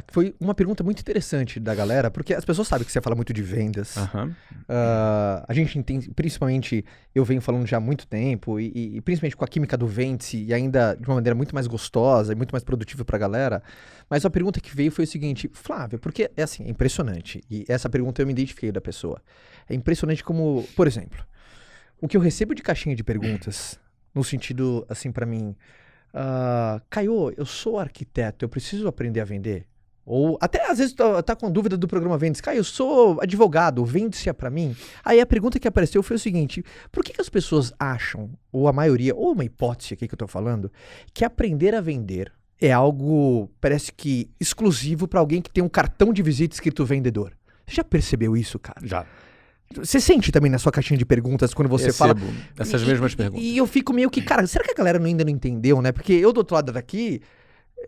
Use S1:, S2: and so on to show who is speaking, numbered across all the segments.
S1: que foi uma pergunta muito interessante da galera, porque as pessoas sabem que você fala muito de vendas.
S2: Aham.
S1: A gente entende, principalmente, eu venho falando já há muito tempo, e principalmente com a química do Vence, e ainda de uma maneira muito mais gostosa e muito mais produtiva pra galera. Mas a pergunta que veio foi o seguinte: Flávio, porque é assim, é impressionante, e essa pergunta eu me identifiquei da pessoa. É impressionante como, por exemplo, o que eu recebo de caixinha de perguntas, no sentido, assim, pra mim, Caio, eu sou arquiteto, eu preciso aprender a vender? Ou até às vezes tá com dúvida do programa Vendes. Caio, eu sou advogado, vende-se pra mim? Aí a pergunta que apareceu foi o seguinte: por que as pessoas acham, ou a maioria, ou uma hipótese aqui que eu tô falando, que aprender a vender é algo, parece que, exclusivo pra alguém que tem um cartão de visita escrito vendedor? Você já percebeu isso, cara?
S2: Já.
S1: Você sente também na sua caixinha de perguntas quando você fala...
S2: Recebo essas mesmas perguntas.
S1: E eu fico meio que, cara, será que a galera ainda não entendeu, né? Porque eu do outro lado daqui,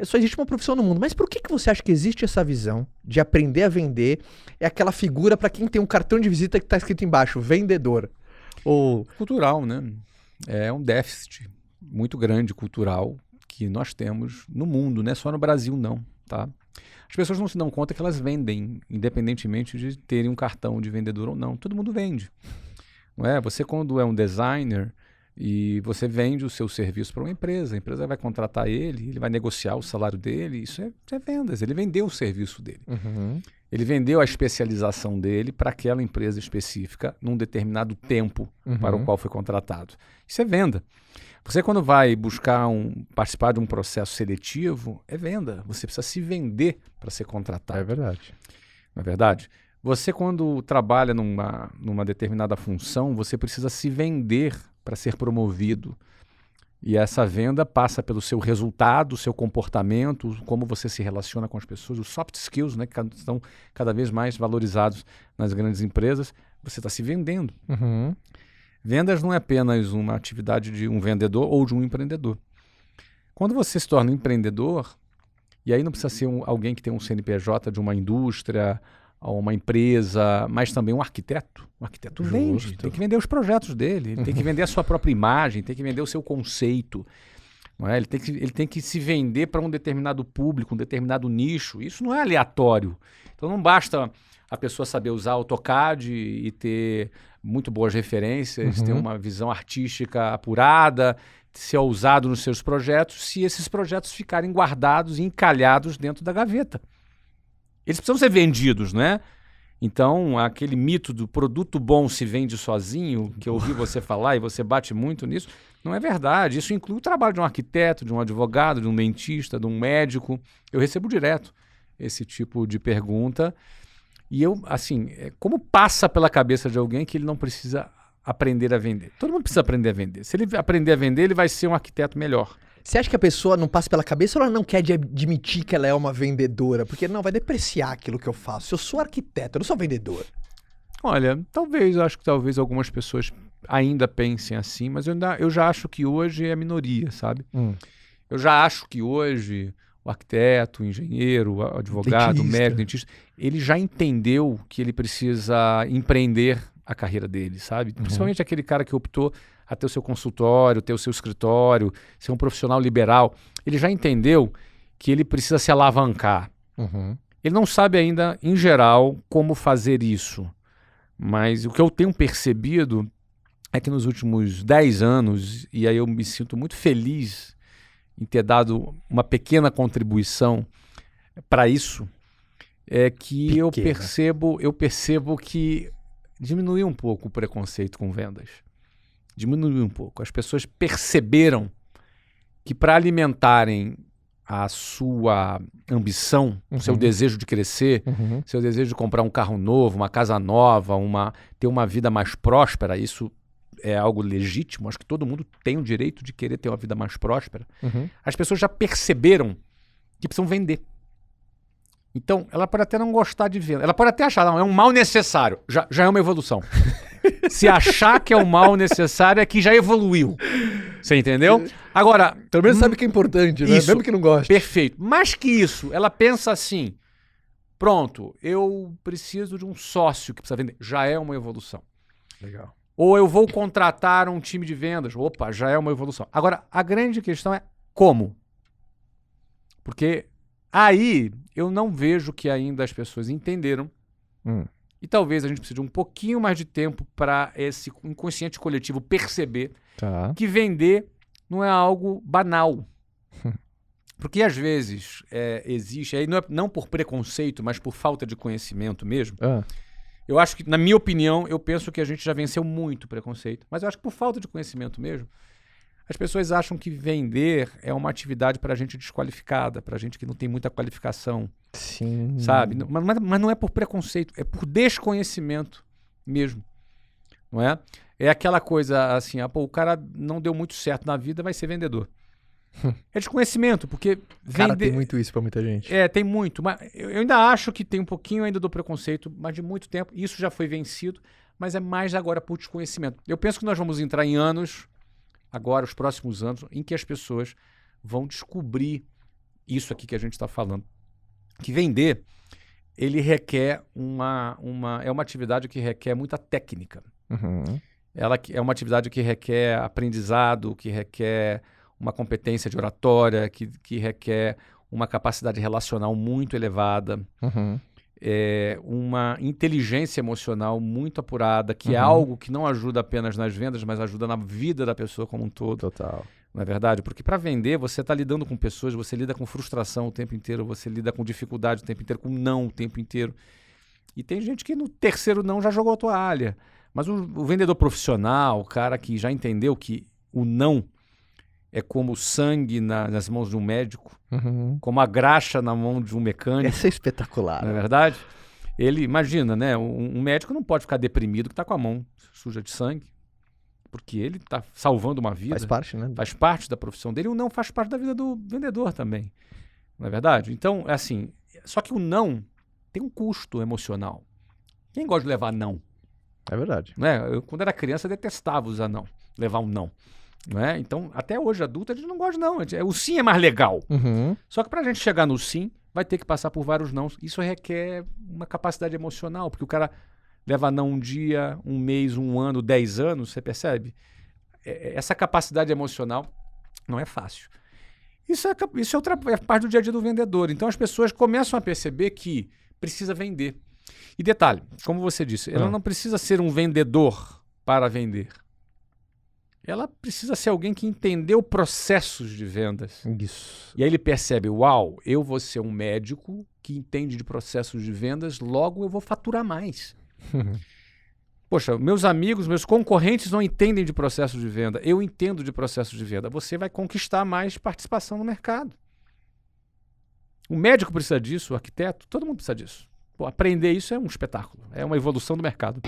S1: só existe uma profissão no mundo. Mas por que você acha que existe essa visão de aprender a vender? É aquela figura pra quem tem um cartão de visita que tá escrito embaixo, vendedor. Ou...
S2: Cultural, né? É um déficit muito grande cultural que nós temos no mundo, não é só no Brasil não, tá? As pessoas não se dão conta que elas vendem, independentemente de terem um cartão de vendedor ou não. Todo mundo vende, não é? Você, quando é um designer e você vende o seu serviço para uma empresa, a empresa vai contratar ele vai negociar o salário dele, isso é vendas. Ele vendeu o serviço dele.
S1: Uhum.
S2: Ele vendeu a especialização dele para aquela empresa específica num determinado tempo para o qual foi contratado. Isso é venda. Você, quando vai buscar participar de um processo seletivo, é venda. Você precisa se vender para ser contratado.
S1: É verdade.
S2: Não é verdade? Você, quando trabalha numa determinada função, você precisa se vender para ser promovido. E essa venda passa pelo seu resultado, o seu comportamento, como você se relaciona com as pessoas, os soft skills, né, que estão cada vez mais valorizados nas grandes empresas. Você está se vendendo.
S1: Uhum.
S2: Vendas não é apenas uma atividade de um vendedor ou de um empreendedor. Quando você se torna empreendedor, e aí não precisa ser alguém que tem um CNPJ de uma indústria ou uma empresa, mas também um arquiteto. O arquiteto vende, tem que vender os projetos dele, ele tem que vender a sua própria imagem, tem que vender o seu conceito. Não é? Ele tem que se vender para um determinado público, um determinado nicho. Isso não é aleatório. Então não basta a pessoa saber usar AutoCAD e ter muito boas referências, ter uma visão artística apurada, ser ousado nos seus projetos, se esses projetos ficarem guardados e encalhados dentro da gaveta. Eles precisam ser vendidos, né? Então, aquele mito do produto bom se vende sozinho, que eu ouvi você falar e você bate muito nisso, não é verdade. Isso inclui o trabalho de um arquiteto, de um advogado, de um dentista, de um médico. Eu recebo direto esse tipo de pergunta. E eu, assim, como passa pela cabeça de alguém que ele não precisa aprender a vender? Todo mundo precisa aprender a vender. Se ele aprender a vender, ele vai ser um arquiteto melhor.
S1: Você acha que a pessoa não passa pela cabeça ou ela não quer admitir que ela é uma vendedora? Porque não, vai depreciar aquilo que eu faço. Eu sou arquiteto, eu não sou vendedor.
S2: Olha, acho que talvez algumas pessoas ainda pensem assim, mas eu já acho que hoje é a minoria, sabe? Eu já acho que hoje o arquiteto, o engenheiro, o advogado, o médico, o dentista, ele já entendeu que ele precisa empreender a carreira dele, sabe? Principalmente aquele cara que optou a ter o seu consultório, ter o seu escritório, ser um profissional liberal. Ele já entendeu que ele precisa se alavancar. Ele não sabe ainda, em geral, como fazer isso. Mas o que eu tenho percebido é que nos últimos 10 anos, e aí eu me sinto muito feliz em ter dado uma pequena contribuição para isso, é que eu percebo que diminuiu um pouco o preconceito com vendas. Diminuiu um pouco. As pessoas perceberam que para alimentarem a sua ambição, o seu desejo de crescer, seu desejo de comprar um carro novo, uma casa nova, ter uma vida mais próspera, isso é algo legítimo, acho que todo mundo tem o direito de querer ter uma vida mais próspera. As pessoas já perceberam que precisam vender. Então, ela pode até não gostar de venda. Ela pode até achar, não, é um mal necessário. Já é uma evolução. Se achar que é um mal necessário, é que já evoluiu. Você entendeu? Agora...
S1: Pelo menos sabe que é importante, né?
S2: Isso,
S1: mesmo que não goste.
S2: Perfeito. Mais que isso, ela pensa assim, pronto, eu preciso de um sócio que precisa vender. Já é uma evolução.
S1: Legal.
S2: Ou eu vou contratar um time de vendas. Opa, já é uma evolução. Agora, a grande questão é como? Porque Aí, eu não vejo que ainda as pessoas entenderam. E talvez a gente precise de um pouquinho mais de tempo para esse inconsciente coletivo perceber que vender não é algo banal. Porque às vezes existe, aí não por preconceito, mas por falta de conhecimento mesmo. Eu acho que, na minha opinião, eu penso que a gente já venceu muito preconceito. Mas eu acho que por falta de conhecimento mesmo, as pessoas acham que vender é uma atividade para gente desqualificada, para gente que não tem muita qualificação.
S1: Sim.
S2: Sabe? Mas não é por preconceito, é por desconhecimento mesmo. Não é? É aquela coisa assim, o cara não deu muito certo na vida, vai ser vendedor. É desconhecimento, porque
S1: Cara, tem muito isso pra muita gente.
S2: Tem muito. Mas eu ainda acho que tem um pouquinho ainda do preconceito, mas de muito tempo. Isso já foi vencido, mas é mais agora por desconhecimento. Eu penso que nós vamos entrar em anos, agora, os próximos anos, em que as pessoas vão descobrir isso aqui que a gente está falando. Que vender, ele requer é uma atividade que requer muita técnica. Ela é uma atividade que requer aprendizado, que requer uma competência de oratória, que requer uma capacidade relacional muito elevada, uma inteligência emocional muito apurada, que é algo que não ajuda apenas nas vendas, mas ajuda na vida da pessoa como um todo.
S1: Total.
S2: Não é verdade? Porque para vender, você está lidando com pessoas, você lida com frustração o tempo inteiro, você lida com dificuldade o tempo inteiro, com não o tempo inteiro. E tem gente que no terceiro não já jogou a toalha. Mas o vendedor profissional, o cara que já entendeu que o não é como sangue nas mãos de um médico, como a graxa na mão de um mecânico.
S1: Essa é espetacular.
S2: Não é verdade? Ele, imagina, né? Um médico não pode ficar deprimido que está com a mão suja de sangue, porque ele está salvando uma vida.
S1: Faz parte, né?
S2: Faz parte da profissão dele. O não faz parte da vida do vendedor também. Não é verdade? Então, é assim, só que o não tem um custo emocional. Quem gosta de levar não?
S1: É verdade.
S2: Né? Eu, quando era criança, detestava usar não, levar um não. Né? Então, até hoje, adulto, a gente não gosta de não. O sim é mais legal. Só que para a gente chegar no sim, vai ter que passar por vários nãos. Isso requer uma capacidade emocional, porque o cara leva não um dia, um mês, um ano, 10 anos, você percebe? Essa capacidade emocional não é fácil. Isso é outra parte do dia a dia do vendedor. Então, as pessoas começam a perceber que precisa vender. E detalhe, como você disse, ela não precisa ser um vendedor para vender. Ela precisa ser alguém que entendeu processos de vendas.
S1: Isso.
S2: E aí ele percebe, uau, eu vou ser um médico que entende de processos de vendas, logo eu vou faturar mais. Poxa, meus amigos, meus concorrentes não entendem de processos de venda. Eu entendo de processos de venda. Você vai conquistar mais participação no mercado. O médico precisa disso, o arquiteto, todo mundo precisa disso. Pô, aprender isso é um espetáculo, é uma evolução do mercado.